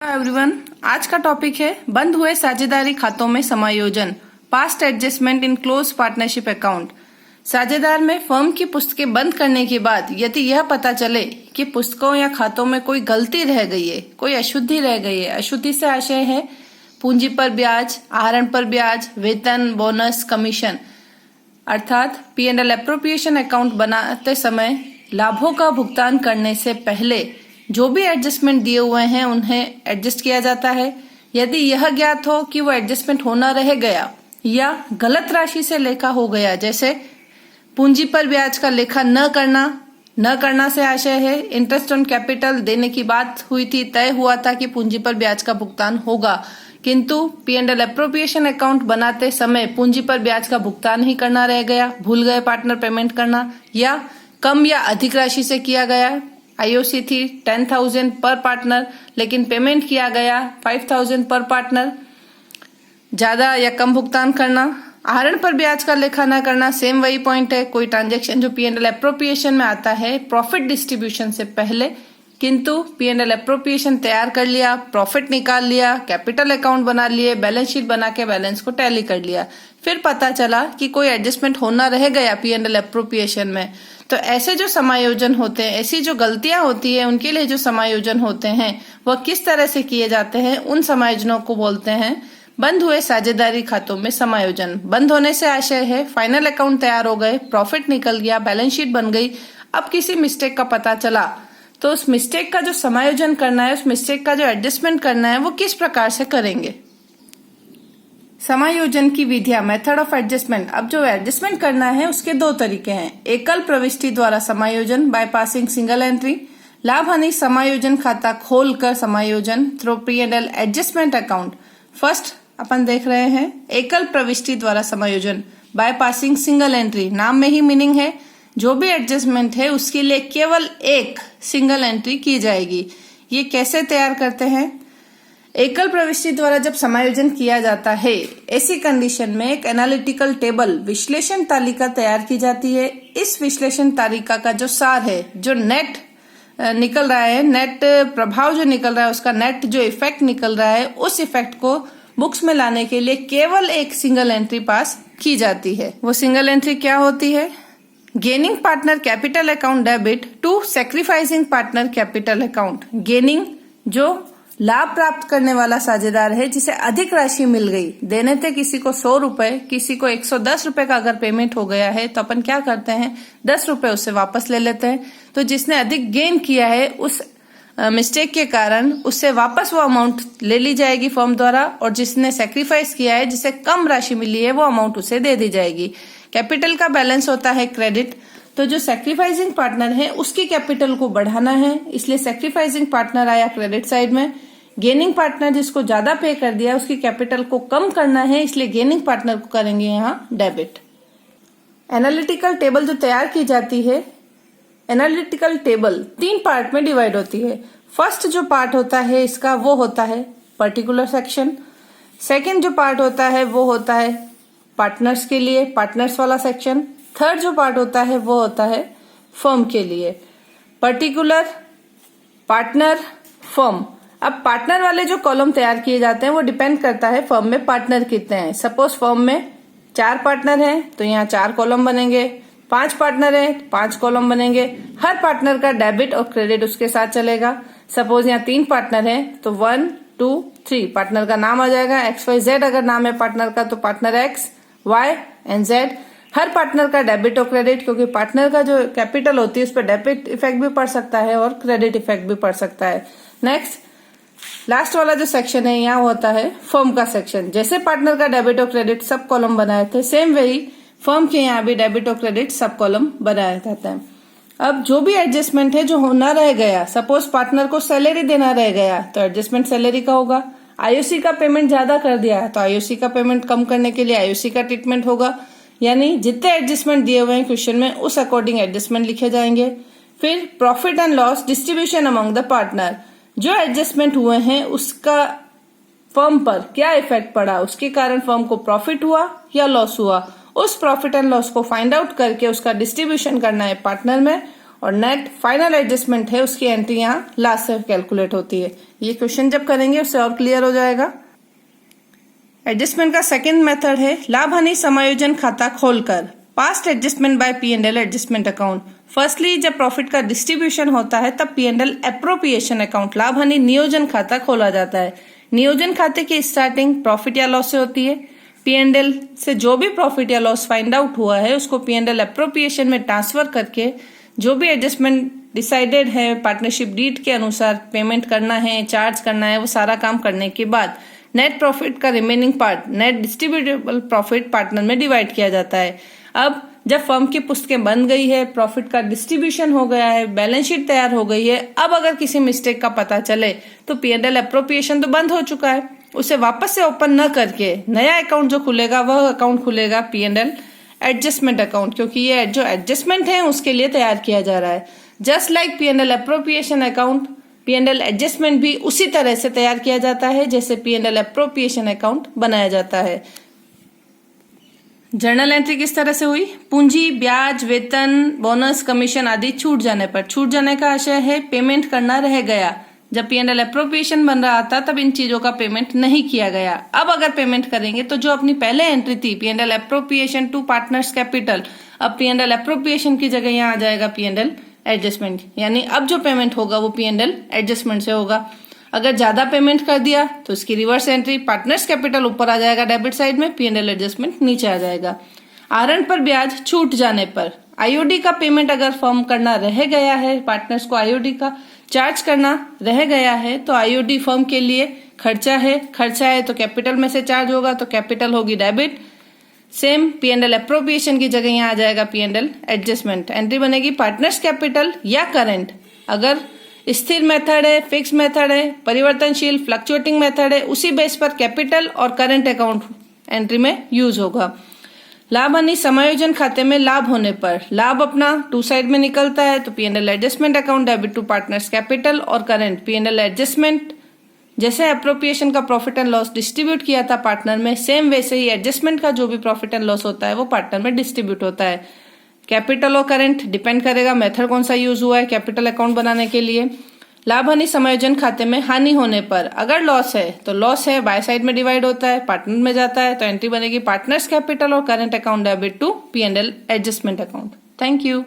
Everyone, आज का topic है बंद हुए साझेदारी खातों में समायोजन, past adjustment in close partnership account. साझेदार में फर्म की पुस्तकें बंद करने के बाद यदि यह पता चले कि पुस्तकों या खातों में कोई गलती रह गई है, कोई अशुद्धि रह गई है। अशुद्धि से आशय है पूंजी पर ब्याज, आहरण पर ब्याज, वेतन, बोनस, कमीशन, अर्थात P&L एप्रोप्रिएशन अकाउंट बनाते समय लाभों का भुगतान करने से पहले जो भी एडजस्टमेंट दिए हुए हैं उन्हें एडजस्ट किया जाता है। यदि यह ज्ञात हो कि वो एडजस्टमेंट होना रह गया या गलत राशि से लेखा हो गया, जैसे पूंजी पर ब्याज का लेखा न करना से आशय है इंटरेस्ट ऑन कैपिटल देने की बात हुई थी, तय हुआ था कि पूंजी पर ब्याज का भुगतान होगा, किंतु P&L एप्रोप्रिएशन अकाउंट बनाते समय पूंजी पर ब्याज का भुगतान ही करना रह गया, भूल गए पार्टनर पेमेंट करना, या कम या अधिक राशि से किया गया। IOC थी 10,000 पर पार्टनर, लेकिन पेमेंट किया गया 5,000 पर पार्टनर, ज्यादा या कम भुगतान करना। आहरण पर ब्याज का लेखा न करना, सेम वही पॉइंट है। कोई ट्रांजैक्शन जो P&L एप्रोप्रिएशन में आता है प्रॉफिट डिस्ट्रीब्यूशन से पहले, किंतु P&L एप्रोप्रिएशन तैयार कर लिया, प्रॉफिट निकाल लिया, कैपिटल अकाउंट बना लिए, बैलेंस शीट बना के बैलेंस को टैली कर लिया, फिर पता चला कि कोई एडजस्टमेंट होना रह गया P&L एप्रोप्रिएशन में, तो ऐसे जो समायोजन होते हैं, ऐसी जो गलतियां होती है, उनके लिए जो समायोजन होते हैं वह किस तरह से किए जाते हैं, उन समायोजनों को बोलते हैं बंद हुए साझेदारी खातों में समायोजन। बंद होने से आशय है फाइनल अकाउंट तैयार हो गए, प्रॉफिट निकल गया, बैलेंस शीट बन गई, अब किसी मिस्टेक का पता चला तो उस मिस्टेक का जो समायोजन करना है, उस मिस्टेक का जो एडजस्टमेंट करना है, वो किस प्रकार से करेंगे। समायोजन की विधियां, मेथड ऑफ एडजस्टमेंट। अब जो एडजस्टमेंट करना है उसके दो तरीके हैं। एकल प्रविष्टि द्वारा समायोजन, बायपासिंग सिंगल एंट्री। लाभ हानि समायोजन खाता खोलकर समायोजन through P&L adjustment account. First अपन देख रहे हैं एकल प्रविष्टि द्वारा समायोजन, बायपासिंग सिंगल एंट्री। नाम में ही मीनिंग है, जो भी एडजस्टमेंट है उसके लिए केवल एक सिंगल एंट्री की जाएगी। ये कैसे तैयार करते हैं? एकल प्रविष्टि द्वारा जब समायोजन किया जाता है, ऐसी कंडीशन में एक एनालिटिकल टेबल, विश्लेषण तालिका तैयार की जाती है। इस विश्लेषण तालिका का जो सार है, जो नेट निकल रहा है, नेट प्रभाव जो निकल रहा है, उसका नेट जो इफेक्ट निकल रहा है, उस इफेक्ट को बुक्स में लाने के लिए केवल एक सिंगल एंट्री पास की जाती है। वो सिंगल एंट्री क्या होती है? Gaining partner capital account debit to sacrificing partner capital account. Gaining जो लाभ प्राप्त करने वाला साझेदार है, जिसे अधिक राशि मिल गई, देने थे किसी को 100 रुपए, किसी को 110 रुपए का अगर पेमेंट हो गया है तो अपन क्या करते हैं, 10 रुपए उससे वापस ले लेते हैं। तो जिसने अधिक गेन किया है उस मिस्टेक के कारण उससे वापस वो अमाउंट ले ली जाएगी फर्म द्वारा, और जिसने सेक्रीफाइस किया है, जिसे कम राशि मिली है, वो अमाउंट उसे दे दी जाएगी। कैपिटल का बैलेंस होता है क्रेडिट, तो जो सेक्रीफाइसिंग पार्टनर है उसकी कैपिटल को बढ़ाना है, इसलिए सेक्रीफाइसिंग पार्टनर आया क्रेडिट साइड में। गेनिंग पार्टनर जिसको ज्यादा पे कर दिया, उसकी कैपिटल को कम करना है, इसलिए गेनिंग पार्टनर को करेंगे यहाँ डेबिट। एनालिटिकल टेबल जो तैयार की जाती है, एनालिटिकल टेबल 3 पार्ट में डिवाइड होती है। फर्स्ट जो पार्ट होता है इसका, वो होता है पर्टिकुलर सेक्शन। सेकंड जो पार्ट होता है वो होता है पार्टनर्स के लिए, पार्टनर्स वाला सेक्शन। थर्ड जो पार्ट होता है वो होता है फर्म के लिए। Particular, partner, firm. अब पार्टनर वाले जो कॉलम तैयार किए जाते हैं वो डिपेंड करता है फर्म में पार्टनर कितने हैं। सपोज फर्म में 4 पार्टनर हैं तो यहाँ 4 कॉलम बनेंगे, 5 पार्टनर हैं 5 कॉलम बनेंगे। हर पार्टनर का डेबिट और क्रेडिट उसके साथ चलेगा। सपोज यहाँ 3 पार्टनर हैं तो 1, 2, 3 पार्टनर का नाम आ जाएगा। XYZ अगर नाम है पार्टनर का तो partner X, Y and Z। Her partner का डेबिट और क्रेडिट, क्योंकि पार्टनर का जो कैपिटल होती है उस पर डेबिट इफेक्ट भी पड़ सकता है और क्रेडिट इफेक्ट भी पड़ सकता है। नेक्स्ट लास्ट वाला जो सेक्शन है यहाँ होता है फर्म का सेक्शन। जैसे पार्टनर का डेबिट और क्रेडिट सब कॉलम बनाए थे, सेम वही फर्म के यहाँ भी डेबिट और क्रेडिट सब कॉलम बनाया जाता है। अब जो भी एडजस्टमेंट है जो होना रह गया, सपोज पार्टनर को सैलरी देना रह गया तो एडजस्टमेंट सैलरी का होगा। IOC का पेमेंट ज्यादा कर दिया तो IOC का पेमेंट कम करने के लिए IOC का ट्रीटमेंट होगा। यानी जितने एडजस्टमेंट दिए हुए हैं क्वेश्चन में उस अकॉर्डिंग एडजस्टमेंट लिखे जाएंगे। फिर profit and loss distribution among the partner. जो एडजस्टमेंट हुए हैं उसका फर्म पर क्या इफेक्ट पड़ा, उसके कारण फर्म को प्रॉफिट हुआ या लॉस हुआ, उस प्रॉफिट एंड लॉस को फाइंड आउट करके उसका डिस्ट्रीब्यूशन करना है पार्टनर में, और नेट फाइनल एडजस्टमेंट है उसकी एंट्री यहाँ लास्ट से कैलकुलेट होती है। ये क्वेश्चन जब करेंगे उससे और क्लियर हो जाएगा। एडजस्टमेंट का सेकंड मेथड है लाभ हानि समायोजन खाता खोलकर, past adjustment by P&L adjustment account. Firstly जब प्रॉफिट का डिस्ट्रीब्यूशन होता है तब P&L एप्रोप्रिएशन अकाउंट लाभ हानि नियोजन खाता खोला जाता है। नियोजन खाते की स्टार्टिंग प्रॉफिट या लॉस से होती है। P&L से जो भी प्रॉफिट या लॉस फाइंड आउट हुआ है उसको P&L एप्रोप्रिएशन में ट्रांसफर करके जो भी एडजस्टमेंट डिसाइडेड है पार्टनरशिप डीड के अनुसार पेमेंट करना है, चार्ज करना है, वो सारा काम करने के बाद नेट प्रॉफिट का remaining part net distributable profit partner में डिवाइड किया जाता है। अब जब फर्म की पुस्तकें बन गई है, प्रॉफिट का डिस्ट्रीब्यूशन हो गया है, बैलेंस शीट तैयार हो गई है, अब अगर किसी मिस्टेक का पता चले तो P&L एप्रोप्रिएशन तो बंद हो चुका है, उसे वापस से ओपन न करके नया अकाउंट जो खुलेगा वह अकाउंट खुलेगा P&L एडजस्टमेंट अकाउंट, क्योंकि ये जो एडजस्टमेंट है उसके लिए तैयार किया जा रहा है। Just like P&L appropriation account, P&L adjustment भी उसी तरह से तैयार किया जाता है जैसे P&L एप्रोप्रिएशन अकाउंट बनाया जाता है। जर्नल एंट्री किस तरह से हुई? पूंजी, ब्याज, वेतन, बोनस, कमीशन आदि छूट जाने पर, छूट जाने का आशय है पेमेंट करना रह गया। जब P&L एप्रोप्रिएशन बन रहा था तब इन चीजों का पेमेंट नहीं किया गया। अब अगर पेमेंट करेंगे तो जो अपनी पहले एंट्री थी P&L appropriation to partners capital, अब P&L एप्रोप्रिएशन की जगह यहाँ आ जाएगा P&L एडजस्टमेंट, यानी अब जो पेमेंट होगा वो P&L एडजस्टमेंट से होगा। अगर ज्यादा पेमेंट कर दिया तो इसकी रिवर्स एंट्री पार्टनर्स कैपिटल ऊपर आ जाएगा डेबिट साइड में, P&L एडजस्टमेंट नीचे आ जाएगा। आहरण पर ब्याज छूट जाने पर, आईओडी का पेमेंट अगर फर्म करना रह गया है, पार्टनर्स को आईओडी का चार्ज करना रह गया है तो आईओडी फर्म के लिए खर्चा है तो कैपिटल में से चार्ज होगा तो कैपिटल होगी डेबिट। सेम P&L एप्रोप्रिएशन की जगह यहाँ आ जाएगा P&L एडजस्टमेंट, एंट्री बनेगी पार्टनर्स कैपिटल या करंट। अगर स्थिर मेथड है, फिक्स मेथड है, परिवर्तनशील फ्लक्चुएटिंग मेथड है, उसी बेस पर कैपिटल और करंट अकाउंट एंट्री में यूज होगा। लाभ हानि समायोजन खाते में लाभ होने पर, लाभ अपना टू साइड में निकलता है तो P&L adjustment account debit to partners capital और करंट P&L एडजस्टमेंट। जैसे एप्रोप्रिएशन का प्रॉफिट एंड लॉस डिस्ट्रीब्यूट किया था पार्टनर में, सेम वैसे ही एडजस्टमेंट का जो भी प्रॉफिट एंड लॉस होता है वो पार्टनर में डिस्ट्रीब्यूट होता है। कैपिटल और करंट डिपेंड करेगा मेथड कौन सा यूज हुआ है कैपिटल अकाउंट बनाने के लिए। लाभ हानि समायोजन खाते में हानि होने पर, अगर लॉस है तो लॉस है बाय साइड में डिवाइड होता है, पार्टनर में जाता है तो एंट्री बनेगी पार्टनर्स कैपिटल और current account debit to P&L adjustment account. Thank you.